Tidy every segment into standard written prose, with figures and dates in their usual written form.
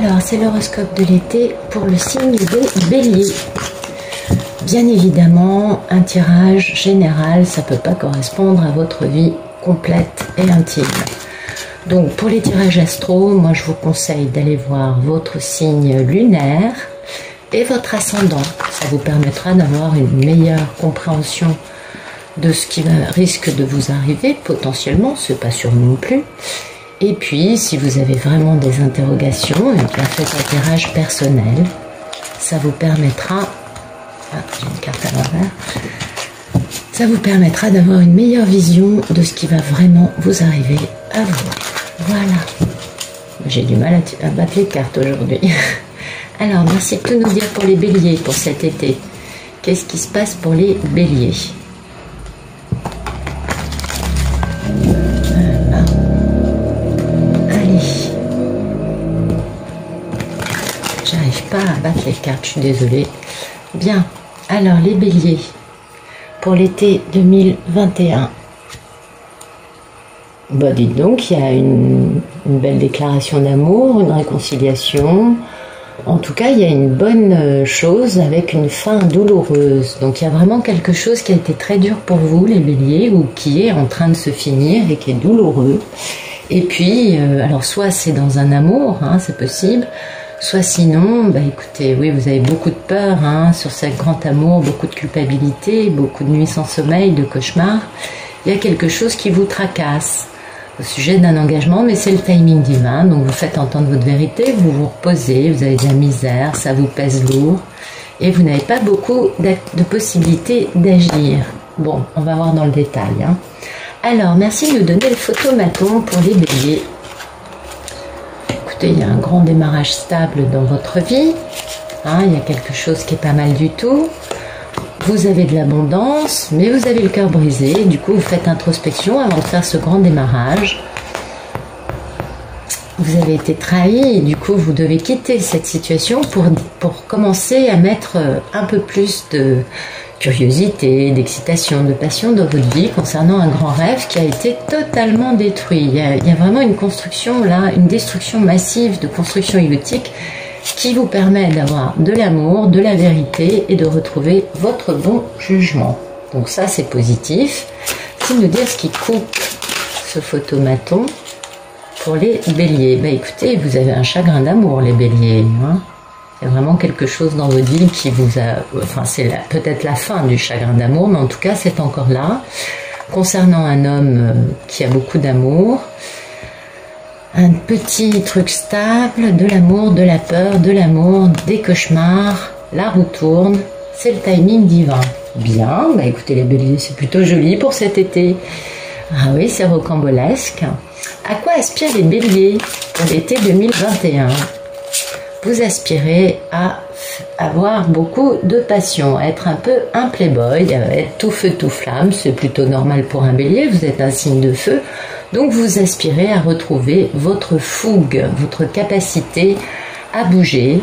Alors, c'est l'horoscope de l'été pour le signe des béliers. Bien évidemment, un tirage général, ça ne peut pas correspondre à votre vie complète et intime. Donc, pour les tirages astro, moi je vous conseille d'aller voir votre signe lunaire et votre ascendant. Ça vous permettra d'avoir une meilleure compréhension de ce qui risque de vous arriver, potentiellement, c'est pas sûr non plus. Et puis, si vous avez vraiment des interrogations, et bien faites un tirage personnel. Ça vous permettra... Ah, j'ai une carte à l'envers. Ça vous permettra d'avoir une meilleure vision de ce qui va vraiment vous arriver à vous. Voilà. J'ai du mal à battre les cartes aujourd'hui. Alors, merci de tout nous dire pour les béliers pour cet été. Qu'est-ce qui se passe pour les béliers ? Pas à battre les cartes, je suis désolée. Bien, alors les béliers, pour l'été 2021. Bah dites donc, il y a une belle déclaration d'amour, une réconciliation. En tout cas, il y a une bonne chose avec une fin douloureuse. Donc il y a vraiment quelque chose qui a été très dur pour vous, les béliers, ou qui est en train de se finir et qui est douloureux. Et puis, alors soit c'est dans un amour, hein, c'est possible. Soit sinon, bah écoutez, oui, vous avez beaucoup de peur sur ce grand amour, beaucoup de culpabilité, beaucoup de nuits sans sommeil, de cauchemars. Il y a quelque chose qui vous tracasse au sujet d'un engagement, mais c'est le timing divin. Donc vous faites entendre votre vérité, vous vous reposez, vous avez de la misère, ça vous pèse lourd et vous n'avez pas beaucoup de possibilités d'agir. Bon, on va voir dans le détail. Alors, merci de nous donner le photomaton pour les béliers. Il y a un grand démarrage stable dans votre vie, il y a quelque chose qui est pas mal du tout, vous avez de l'abondance, mais vous avez le cœur brisé, du coup vous faites introspection avant de faire ce grand démarrage. Vous avez été trahi et du coup vous devez quitter cette situation pour commencer à mettre un peu plus de curiosité, d'excitation, de passion dans votre vie concernant un grand rêve qui a été totalement détruit. Il y a vraiment une construction là, une destruction massive de construction égotique qui vous permet d'avoir de l'amour, de la vérité et de retrouver votre bon jugement. Donc ça c'est positif. C'est nous dire ce qui coupe ce photomaton pour les béliers. Bah écoutez, vous avez un chagrin d'amour les béliers, C'est vraiment quelque chose dans votre vie qui vous a... Enfin, c'est peut-être la fin du chagrin d'amour, mais en tout cas, c'est encore là. Concernant un homme qui a beaucoup d'amour, un petit truc stable, de l'amour, de la peur, de l'amour, des cauchemars, la roue tourne, c'est le timing divin. Bien, bah écoutez les béliers, c'est plutôt joli pour cet été. Ah oui, c'est rocambolesque. À quoi aspirent les béliers pour l'été 2021 ? Vous aspirez à avoir beaucoup de passion, à être un peu un playboy, à être tout feu tout flamme, c'est plutôt normal pour un bélier, vous êtes un signe de feu, donc vous aspirez à retrouver votre fougue, votre capacité à bouger.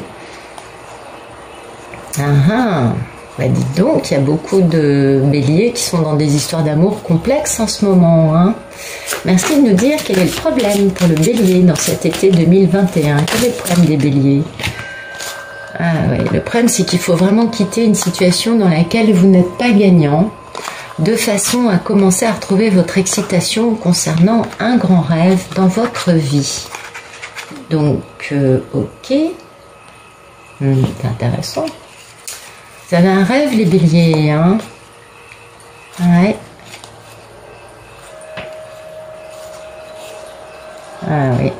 Bah dites donc, il y a beaucoup de béliers qui sont dans des histoires d'amour complexes en ce moment. Merci de nous dire quel est le problème pour le bélier dans cet été 2021. Quel est le problème des béliers ? Le problème c'est qu'il faut vraiment quitter une situation dans laquelle vous n'êtes pas gagnant, de façon à commencer à retrouver votre excitation concernant un grand rêve dans votre vie. Donc, ok, c'est intéressant. Vous avez un rêve les béliers, Ouais. Ah oui.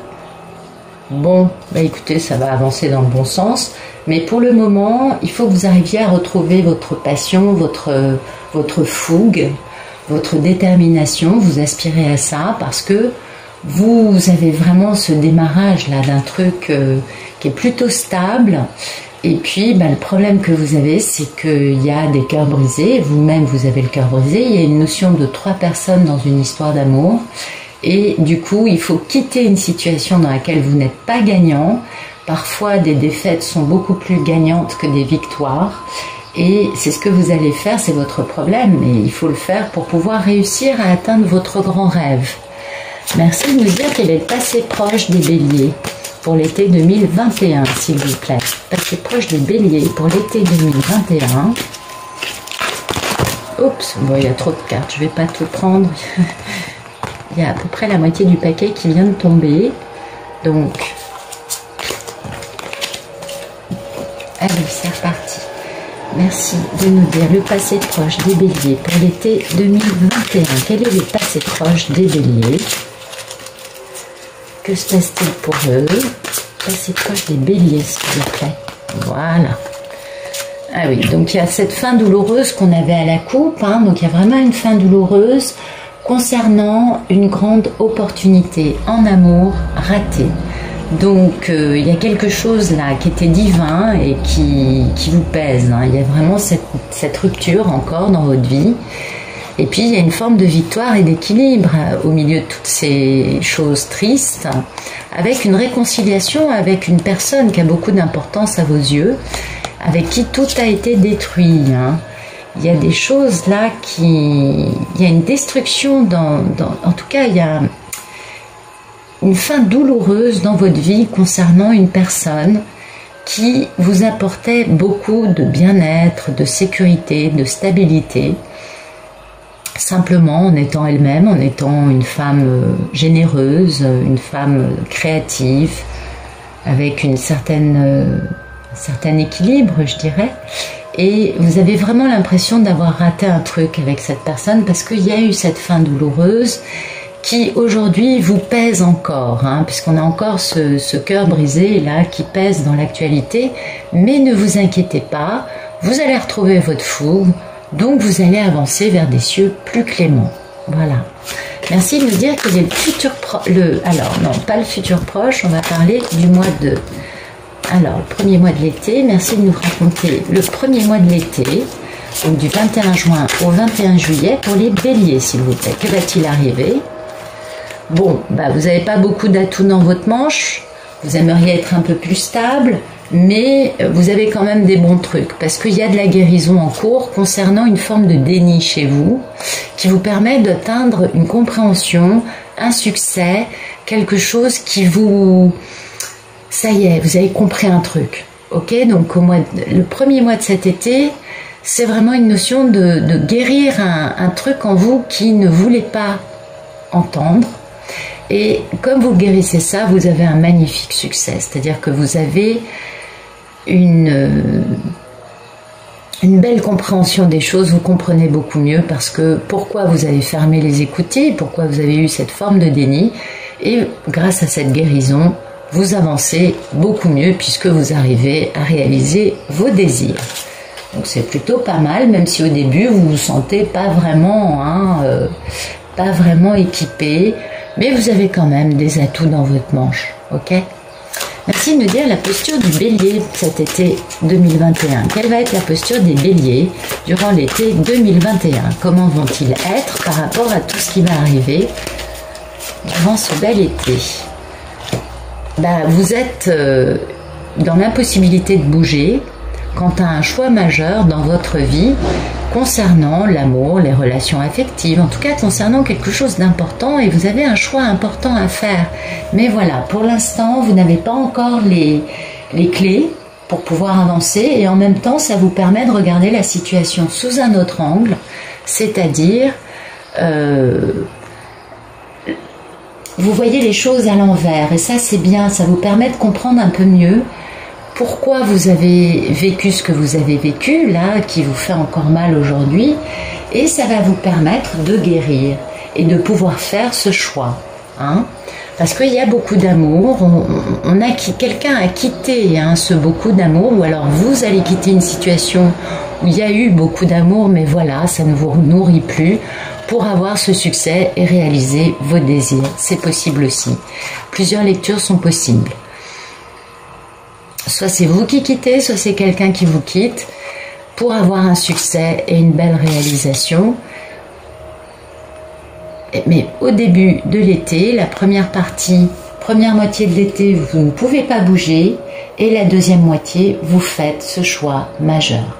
Bon, bah écoutez, ça va avancer dans le bon sens. Mais pour le moment, il faut que vous arriviez à retrouver votre passion, votre fougue, votre détermination. Vous aspirez à ça parce que vous avez vraiment ce démarrage là d'un truc qui est plutôt stable. Et puis, le problème que vous avez, c'est qu'il y a des cœurs brisés. Vous-même, vous avez le cœur brisé. Il y a une notion de 3 personnes dans une histoire d'amour. Et du coup, il faut quitter une situation dans laquelle vous n'êtes pas gagnant. Parfois, des défaites sont beaucoup plus gagnantes que des victoires. Et c'est ce que vous allez faire, c'est votre problème. Mais il faut le faire pour pouvoir réussir à atteindre votre grand rêve. Merci de nous dire quel est le passé proche des béliers. pour l'été 2021, s'il vous plaît. Passez proche des béliers pour l'été 2021. Oups, bon, il y a trop de cartes, je ne vais pas tout prendre. Il y a à peu près la moitié du paquet qui vient de tomber. Donc, allez, c'est reparti. Merci de nous dire le passé proche des béliers pour l'été 2021. Quel est le passé proche des béliers? Que se passe-t-il pour eux? Passé proche des béliers, s'il vous plaît. Voilà. Ah oui, donc il y a cette fin douloureuse qu'on avait à la coupe. Hein, donc il y a vraiment une fin douloureuse concernant une grande opportunité en amour ratée. Donc il y a quelque chose là qui était divin et qui vous pèse. Hein. Il y a vraiment cette rupture encore dans votre vie. Et puis il y a une forme de victoire et d'équilibre au milieu de toutes ces choses tristes, avec une réconciliation avec une personne qui a beaucoup d'importance à vos yeux, avec qui tout a été détruit. Hein. Il y a des choses là il y a une destruction en tout cas il y a une fin douloureuse dans votre vie concernant une personne qui vous apportait beaucoup de bien-être, de sécurité, de stabilité, simplement en étant elle-même, en étant une femme généreuse, une femme créative, avec un certain équilibre, je dirais. Et vous avez vraiment l'impression d'avoir raté un truc avec cette personne parce qu'il y a eu cette fin douloureuse qui aujourd'hui vous pèse encore, hein, puisqu'on a encore ce cœur brisé là qui pèse dans l'actualité. Mais ne vous inquiétez pas, vous allez retrouver votre fougue, donc vous allez avancer vers des cieux plus cléments. Voilà. Merci de me dire que le futur alors non, pas le futur proche, on va parler du mois de... Alors, le premier mois de l'été, merci de nous raconter le premier mois de l'été, donc du 21 juin au 21 juillet, pour les béliers, s'il vous plaît. Que va-t-il arriver? Bon, vous n'avez pas beaucoup d'atouts dans votre manche, vous aimeriez être un peu plus stable, mais vous avez quand même des bons trucs, parce qu'il y a de la guérison en cours concernant une forme de déni chez vous, qui vous permet d'atteindre une compréhension, un succès, quelque chose qui vous... Ça y est, vous avez compris un truc, ok? Donc le premier mois de cet été, c'est vraiment une notion de guérir un truc en vous qui ne voulait pas entendre. Et comme vous guérissez ça, vous avez un magnifique succès. C'est-à-dire que vous avez une belle compréhension des choses, vous comprenez beaucoup mieux parce que pourquoi vous avez fermé les écoutilles, pourquoi vous avez eu cette forme de déni. Et grâce à cette guérison, vous avancez beaucoup mieux puisque vous arrivez à réaliser vos désirs. Donc c'est plutôt pas mal, même si au début vous vous sentez pas vraiment équipé, mais vous avez quand même des atouts dans votre manche, ok? Merci de nous dire la posture du bélier cet été 2021. Quelle va être la posture des béliers durant l'été 2021? Comment vont-ils être par rapport à tout ce qui va arriver durant ce bel été? Vous êtes dans l'impossibilité de bouger quant à un choix majeur dans votre vie concernant l'amour, les relations affectives, en tout cas concernant quelque chose d'important, et vous avez un choix important à faire. Mais voilà, pour l'instant, vous n'avez pas encore les clés pour pouvoir avancer, et en même temps, ça vous permet de regarder la situation sous un autre angle, c'est-à-dire... vous voyez les choses à l'envers, et ça c'est bien, ça vous permet de comprendre un peu mieux pourquoi vous avez vécu ce que vous avez vécu, là, qui vous fait encore mal aujourd'hui, et ça va vous permettre de guérir et de pouvoir faire ce choix. Hein, parce qu'il y a beaucoup d'amour, quelqu'un a quitté ce beaucoup d'amour, ou alors vous allez quitter une situation où il y a eu beaucoup d'amour, mais voilà, ça ne vous nourrit plus, pour avoir ce succès et réaliser vos désirs. C'est possible aussi. Plusieurs lectures sont possibles. Soit c'est vous qui quittez, soit c'est quelqu'un qui vous quitte pour avoir un succès et une belle réalisation. Mais au début de l'été, la première moitié de l'été, vous ne pouvez pas bouger, et la deuxième moitié, vous faites ce choix majeur.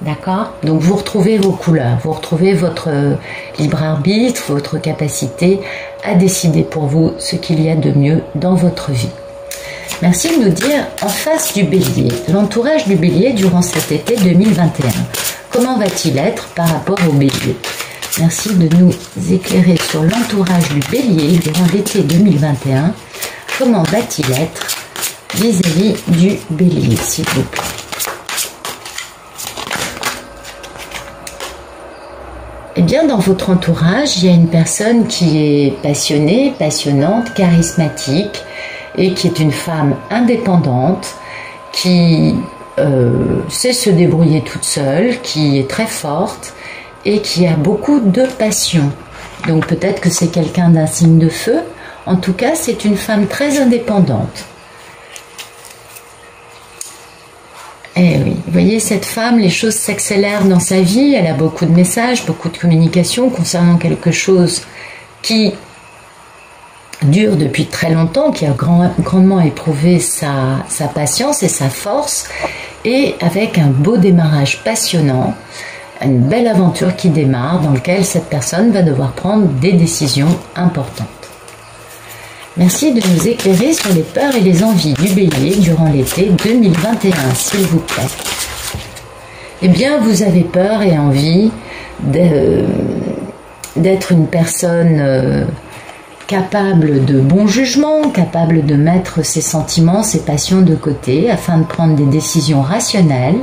D'accord? Donc vous retrouvez vos couleurs, vous retrouvez votre libre arbitre, votre capacité à décider pour vous ce qu'il y a de mieux dans votre vie. Merci de nous dire en face du bélier, l'entourage du bélier durant cet été 2021. Comment va-t-il être par rapport au bélier? Merci de nous éclairer sur l'entourage du bélier durant l'été 2021. Comment va-t-il être vis-à-vis du bélier, s'il vous plaît? Eh bien, dans votre entourage, il y a une personne qui est passionnée, passionnante, charismatique et qui est une femme indépendante, qui sait se débrouiller toute seule, qui est très forte et qui a beaucoup de passion. Donc peut-être que c'est quelqu'un d'un signe de feu. En tout cas, c'est une femme très indépendante. Eh oui, vous voyez, cette femme, les choses s'accélèrent dans sa vie. Elle a beaucoup de messages, beaucoup de communications concernant quelque chose qui dure depuis très longtemps, qui a grandement éprouvé sa patience et sa force, et avec un beau démarrage passionnant, une belle aventure qui démarre dans laquelle cette personne va devoir prendre des décisions importantes. Merci de nous éclairer sur les peurs et les envies du bélier durant l'été 2021, s'il vous plaît. Eh bien, vous avez peur et envie d'être une personne capable de bon jugement, capable de mettre ses sentiments, ses passions de côté afin de prendre des décisions rationnelles.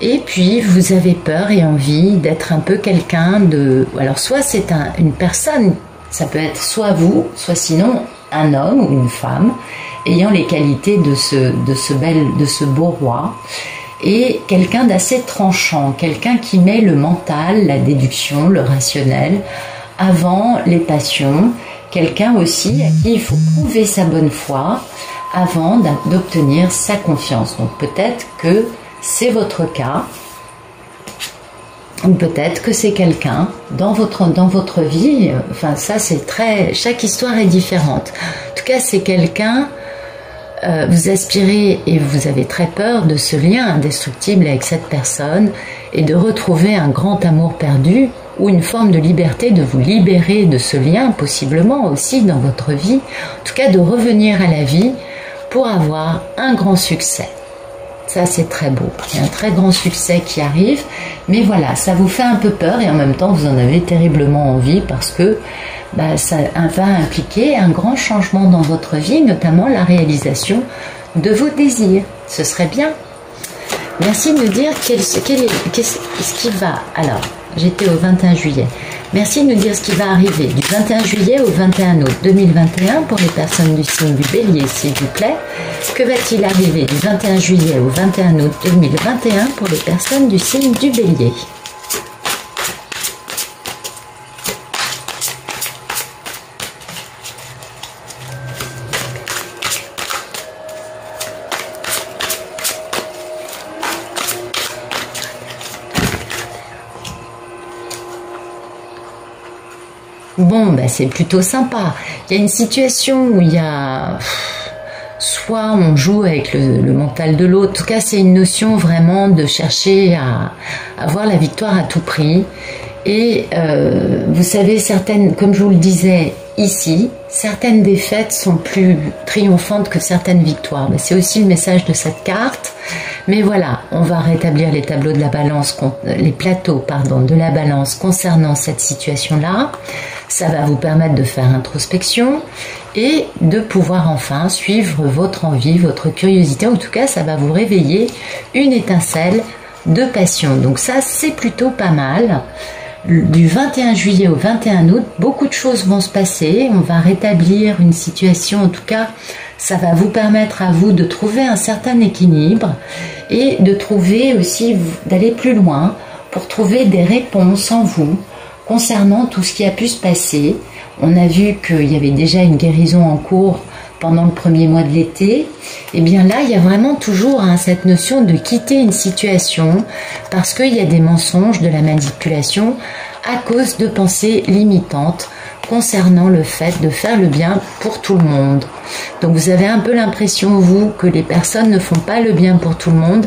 Et puis, vous avez peur et envie d'être un peu quelqu'un de... Alors, soit c'est une personne, ça peut être soit vous, soit sinon un homme ou une femme, ayant les qualités de ce beau roi, et quelqu'un d'assez tranchant, quelqu'un qui met le mental, la déduction, le rationnel, avant les passions, quelqu'un aussi à qui il faut prouver sa bonne foi avant d'obtenir sa confiance. Donc peut-être que c'est votre cas, ou peut-être que c'est quelqu'un dans votre vie, enfin ça c'est chaque histoire est différente. En tout cas c'est quelqu'un, vous aspirez et vous avez très peur de ce lien indestructible avec cette personne et de retrouver un grand amour perdu ou une forme de liberté, de vous libérer de ce lien possiblement aussi dans votre vie, en tout cas de revenir à la vie pour avoir un grand succès. Ça, c'est très beau. Il y a un très grand succès qui arrive. Mais voilà, ça vous fait un peu peur et en même temps, vous en avez terriblement envie parce que ça va impliquer un grand changement dans votre vie, notamment la réalisation de vos désirs. Ce serait bien. Merci de me dire ce qui va. Alors, j'étais au 21 juillet. Merci de nous dire ce qui va arriver du 21 juillet au 21 août 2021 pour les personnes du signe du bélier, s'il vous plaît. Que va-t-il arriver du 21 juillet au 21 août 2021 pour les personnes du signe du bélier? Bon, c'est plutôt sympa. Il y a une situation où il y a... Soit on joue avec le mental de l'autre. En tout cas, c'est une notion vraiment de chercher à avoir la victoire à tout prix. Et vous savez, comme je vous le disais ici, certaines défaites sont plus triomphantes que certaines victoires. C'est aussi le message de cette carte. Mais voilà, on va rétablir les tableaux de la balance, les plateaux, de la balance concernant cette situation-là. Ça va vous permettre de faire introspection et de pouvoir enfin suivre votre envie, votre curiosité. En tout cas, ça va vous réveiller une étincelle de passion. Donc ça, c'est plutôt pas mal. Du 21 juillet au 21 août, beaucoup de choses vont se passer. On va rétablir une situation, en tout cas, ça va vous permettre à vous de trouver un certain équilibre et de trouver aussi, d'aller plus loin pour trouver des réponses en vous concernant tout ce qui a pu se passer. On a vu qu'il y avait déjà une guérison en cours pendant le premier mois de l'été. Et bien là, il y a vraiment toujours cette notion de quitter une situation parce qu'il y a des mensonges, de la manipulation à cause de pensées limitantes concernant le fait de faire le bien pour tout le monde. Donc vous avez un peu l'impression, vous, que les personnes ne font pas le bien pour tout le monde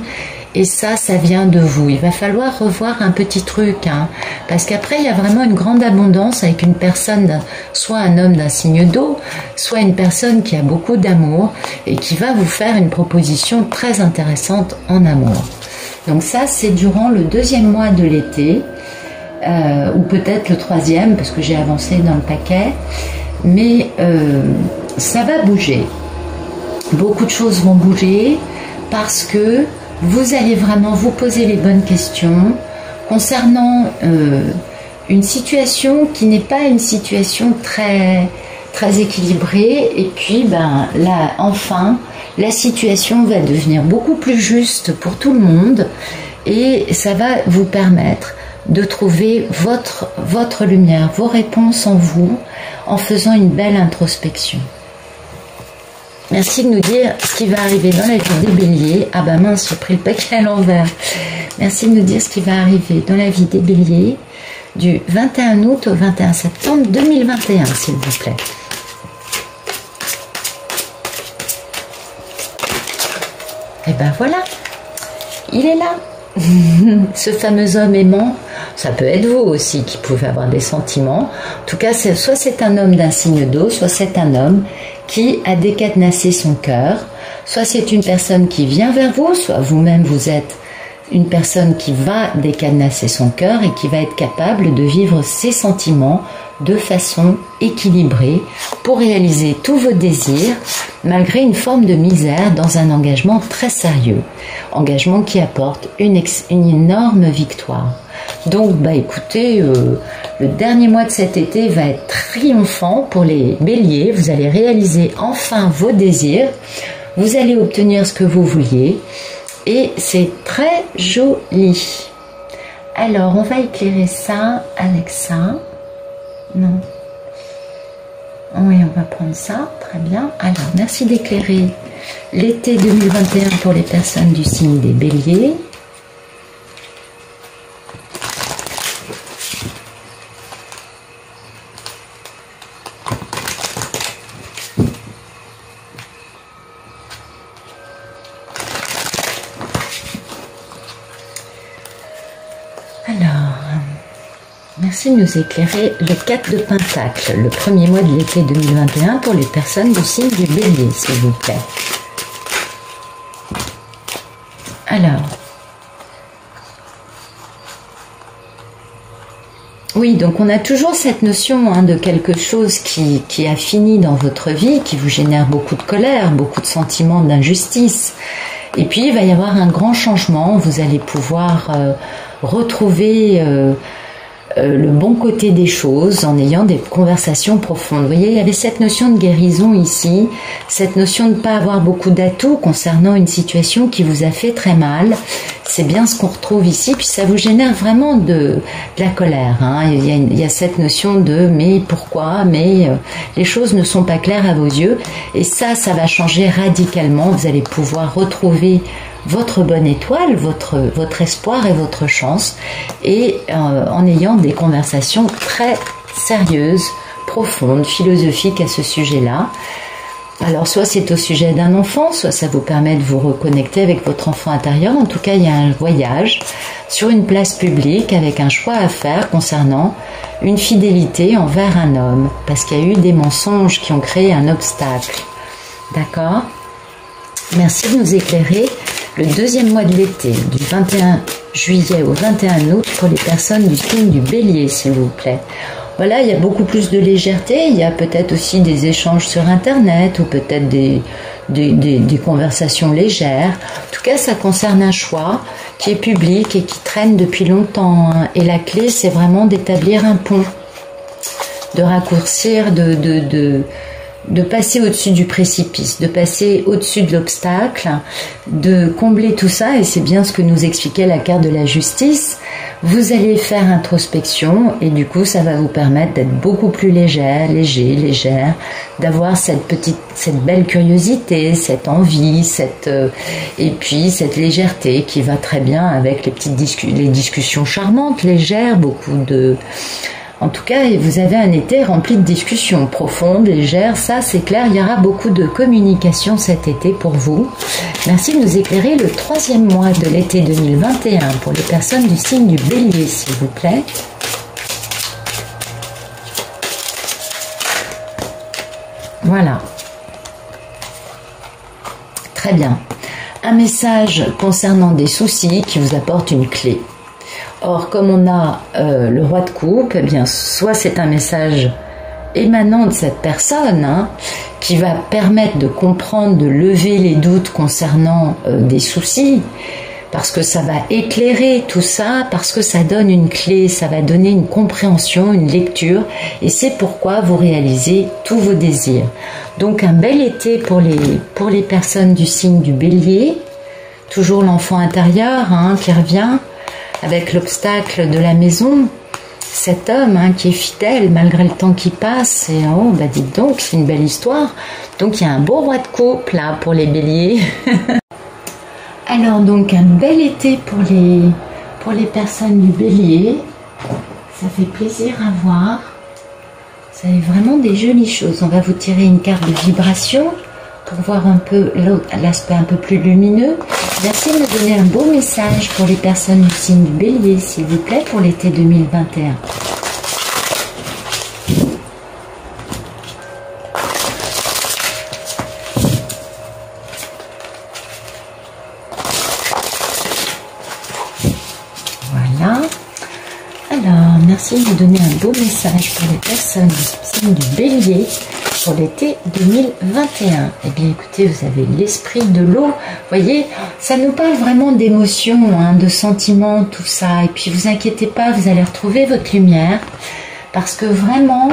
et ça vient de vous. Il va falloir revoir un petit truc, hein, parce qu'après il y a vraiment une grande abondance avec une personne, soit un homme d'un signe d'eau, soit une personne qui a beaucoup d'amour et qui va vous faire une proposition très intéressante en amour. Donc ça, c'est durant le 2e mois de l'été, ou peut-être le 3e, parce que j'ai avancé dans le paquet, mais ça va bouger. Beaucoup de choses vont bouger parce que vous allez vraiment vous poser les bonnes questions concernant une situation qui n'est pas une situation très, très équilibrée, et puis là, enfin, la situation va devenir beaucoup plus juste pour tout le monde, et ça va vous permettre de trouver votre lumière, vos réponses en vous, en faisant une belle introspection. Merci de nous dire ce qui va arriver dans la vie des béliers. Ah bah mince, j'ai pris le paquet à l'envers. Merci de nous dire ce qui va arriver dans la vie des béliers du 21 août au 21 septembre 2021, s'il vous plaît. Et ben voilà, il est là. Ce fameux homme aimant, ça peut être vous aussi qui pouvez avoir des sentiments. En tout cas, soit c'est un homme d'un signe d'eau, soit c'est un homme qui a décadenassé son cœur, soit c'est une personne qui vient vers vous, soit vous-même vous êtes une personne qui va décadenasser son cœur et qui va être capable de vivre ses sentiments de façon équilibrée pour réaliser tous vos désirs malgré une forme de misère dans un engagement très sérieux, engagement qui apporte une énorme victoire. Donc écoutez, le dernier mois de cet été va être triomphant pour les béliers. Vous allez réaliser enfin vos désirs, vous allez obtenir ce que vous vouliez, et c'est très joli. Alors on va éclairer ça avec ça. Non. Oui, on va prendre ça, très bien. Alors, merci d'éclairer l'été 2021 pour les personnes du signe des béliers. Merci de nous éclairer le 4 de Pentacle, le premier mois de l'été 2021 pour les personnes du signe du bélier, s'il vous plaît. Alors, oui, donc on a toujours cette notion de quelque chose qui a fini dans votre vie, qui vous génère beaucoup de colère, beaucoup de sentiments d'injustice. Et puis, il va y avoir un grand changement, vous allez pouvoir retrouver le bon côté des choses en ayant des conversations profondes. Vous voyez, il y avait cette notion de guérison ici, cette notion de ne pas avoir beaucoup d'atouts concernant une situation qui vous a fait très mal. C'est bien ce qu'on retrouve ici, puis ça vous génère vraiment de la colère. Il y a cette notion de mais pourquoi, mais les choses ne sont pas claires à vos yeux, et ça va changer radicalement. Vous allez pouvoir retrouver votre bonne étoile, votre espoir et votre chance, et en ayant des conversations très sérieuses, profondes, philosophiques à ce sujet-là. Alors soit c'est au sujet d'un enfant, soit ça vous permet de vous reconnecter avec votre enfant intérieur. En tout cas, il y a un voyage sur une place publique avec un choix à faire concernant une fidélité envers un homme, parce qu'il y a eu des mensonges qui ont créé un obstacle. D'accord ? Merci de nous éclairer le deuxième mois de l'été, du 21 juillet au 21 août pour les personnes du signe du bélier, s'il vous plaît. Voilà, il y a beaucoup plus de légèreté, il y a peut-être aussi des échanges sur Internet ou peut-être des conversations légères. En tout cas, ça concerne un choix qui est public et qui traîne depuis longtemps. Et la clé, c'est vraiment d'établir un pont, de raccourcir, de passer au-dessus du précipice, de passer au-dessus de l'obstacle, de combler tout ça, et c'est bien ce que nous expliquait la carte de la justice. Vous allez faire introspection, et du coup ça va vous permettre d'être beaucoup plus légère, d'avoir cette belle curiosité, cette envie, et puis cette légèreté qui va très bien avec les discussions charmantes, légères, beaucoup de... En tout cas, vous avez un été rempli de discussions profondes, légères, ça c'est clair. Il y aura beaucoup de communication cet été pour vous. Merci de nous éclairer le 3e mois de l'été 2021 pour les personnes du signe du Bélier, s'il vous plaît. Voilà. Très bien. Un message concernant des soucis qui vous apporte une clé. Or, comme on a le roi de coupe, eh bien, soit c'est un message émanant de cette personne qui va permettre de comprendre, de lever les doutes concernant des soucis, parce que ça va éclairer tout ça, parce que ça donne une clé, ça va donner une compréhension, une lecture, et c'est pourquoi vous réalisez tous vos désirs. Donc un bel été pour les personnes du signe du Bélier, toujours l'enfant intérieur qui revient, avec l'obstacle de la maison, cet homme qui est fidèle malgré le temps qui passe, et oh bah dites donc, c'est une belle histoire. Donc il y a un beau roi de coupe là pour les béliers. Alors donc un bel été pour les personnes du bélier, ça fait plaisir à voir. Vous avez vraiment des jolies choses. On va vous tirer une carte de vibration pour voir un peu l'aspect un peu plus lumineux. Merci de me donner un beau message pour les personnes du signe du Bélier, s'il vous plaît, pour l'été 2021. Voilà. Alors, merci de me donner un beau message pour les personnes du signe du Bélier pour l'été 2021. Eh bien, écoutez, vous avez l'esprit de l'eau. Vous voyez, ça nous parle vraiment d'émotions, de sentiments, tout ça. Et puis, vous inquiétez pas, vous allez retrouver votre lumière. Parce que vraiment,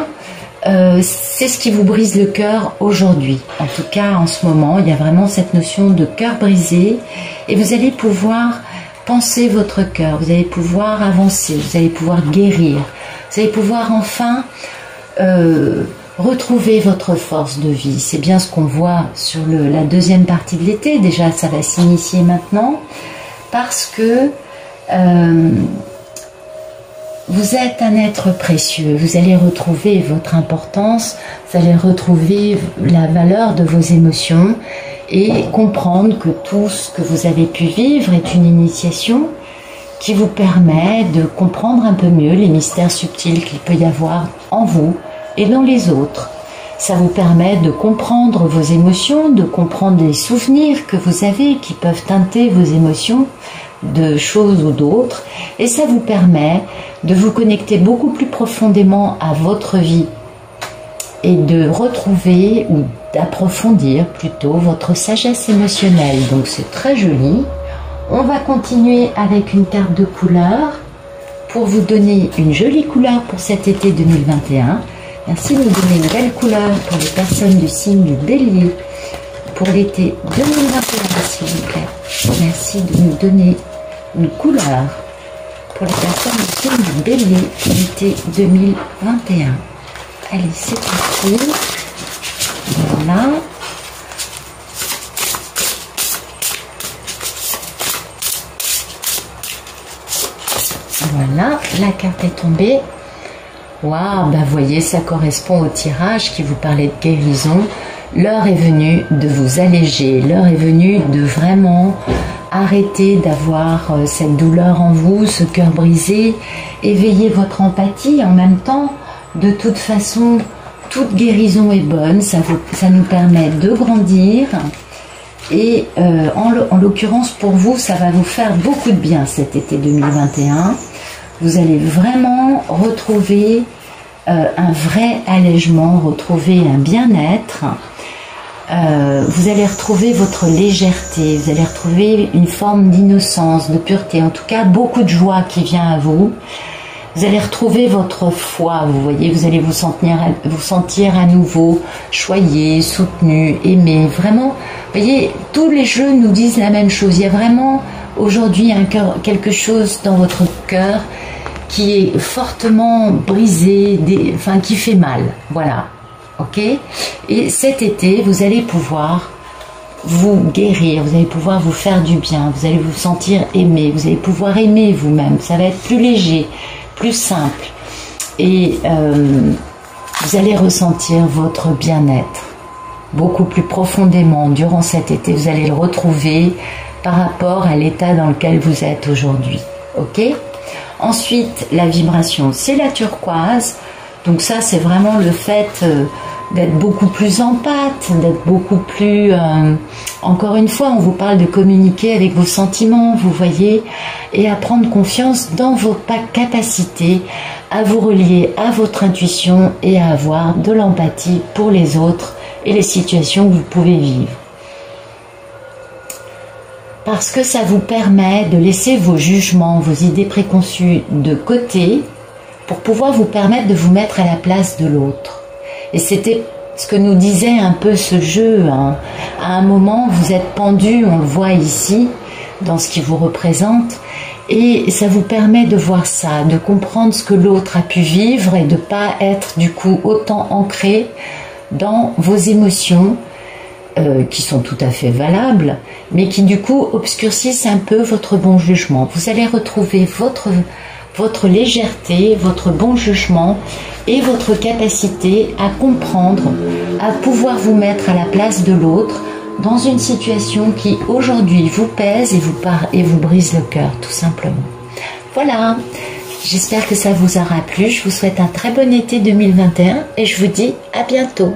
c'est ce qui vous brise le cœur aujourd'hui. En tout cas, en ce moment, il y a vraiment cette notion de cœur brisé. Et vous allez pouvoir penser votre cœur. Vous allez pouvoir avancer. Vous allez pouvoir guérir. Vous allez pouvoir enfin retrouver votre force de vie. C'est bien ce qu'on voit sur la deuxième partie de l'été. Déjà, ça va s'initier maintenant parce que vous êtes un être précieux. Vous allez retrouver votre importance, vous allez retrouver la valeur de vos émotions et comprendre que tout ce que vous avez pu vivre est une initiation qui vous permet de comprendre un peu mieux les mystères subtils qu'il peut y avoir en vous et dans les autres. Ça vous permet de comprendre vos émotions, de comprendre les souvenirs que vous avez qui peuvent teinter vos émotions de choses ou d'autres, et ça vous permet de vous connecter beaucoup plus profondément à votre vie et de retrouver ou d'approfondir plutôt votre sagesse émotionnelle. Donc c'est très joli. On va continuer avec une carte de couleur pour vous donner une jolie couleur pour cet été 2021. Merci de nous donner une belle couleur pour les personnes du signe du Bélier pour l'été 2021, s'il vous plaît. Merci de nous donner une couleur pour les personnes du signe du Bélier pour l'été 2021. Allez, c'est parti. Voilà. Voilà, la carte est tombée. Waouh, bah voyez, ça correspond au tirage qui vous parlait de guérison. L'heure est venue de vous alléger, l'heure est venue de vraiment arrêter d'avoir cette douleur en vous, ce cœur brisé, éveiller votre empathie en même temps. De toute façon, toute guérison est bonne, ça nous permet de grandir et en l'occurrence pour vous, ça va vous faire beaucoup de bien cet été 2021. Vous allez vraiment retrouver un vrai allègement, retrouver un bien-être. Vous allez retrouver votre légèreté, vous allez retrouver une forme d'innocence, de pureté, en tout cas beaucoup de joie qui vient à vous. Vous allez retrouver votre foi, vous voyez, vous allez vous sentir à nouveau choyé, soutenu, aimé. Vraiment, vous voyez, tous les jeux nous disent la même chose. Il y a vraiment aujourd'hui quelque chose dans votre cœur qui est fortement brisé, qui fait mal. Voilà. Ok? Et cet été, vous allez pouvoir vous guérir, vous allez pouvoir vous faire du bien, vous allez vous sentir aimé, vous allez pouvoir aimer vous-même. Ça va être plus léger, plus simple. et vous allez ressentir votre bien-être beaucoup plus profondément durant cet été. Vous allez le retrouver par rapport à l'état dans lequel vous êtes aujourd'hui. Ok? Ensuite, la vibration, c'est la turquoise. Donc ça, c'est vraiment le fait d'être beaucoup plus en pâte, d'être beaucoup plus... encore une fois, on vous parle de communiquer avec vos sentiments, vous voyez, et à prendre confiance dans vos capacités à vous relier à votre intuition et à avoir de l'empathie pour les autres et les situations que vous pouvez vivre. Parce que ça vous permet de laisser vos jugements, vos idées préconçues de côté pour pouvoir vous permettre de vous mettre à la place de l'autre. Et c'était ce que nous disait un peu ce jeu. Hein. À un moment, vous êtes pendu, on le voit ici, dans ce qui vous représente, et ça vous permet de voir ça, de comprendre ce que l'autre a pu vivre et de ne pas être du coup autant ancré dans vos émotions, qui sont tout à fait valables, mais qui du coup obscurcissent un peu votre bon jugement. Vous allez retrouver votre légèreté, votre bon jugement et votre capacité à comprendre, à pouvoir vous mettre à la place de l'autre dans une situation qui aujourd'hui vous pèse et vous brise le cœur, tout simplement. Voilà, j'espère que ça vous aura plu. Je vous souhaite un très bon été 2021 et je vous dis à bientôt.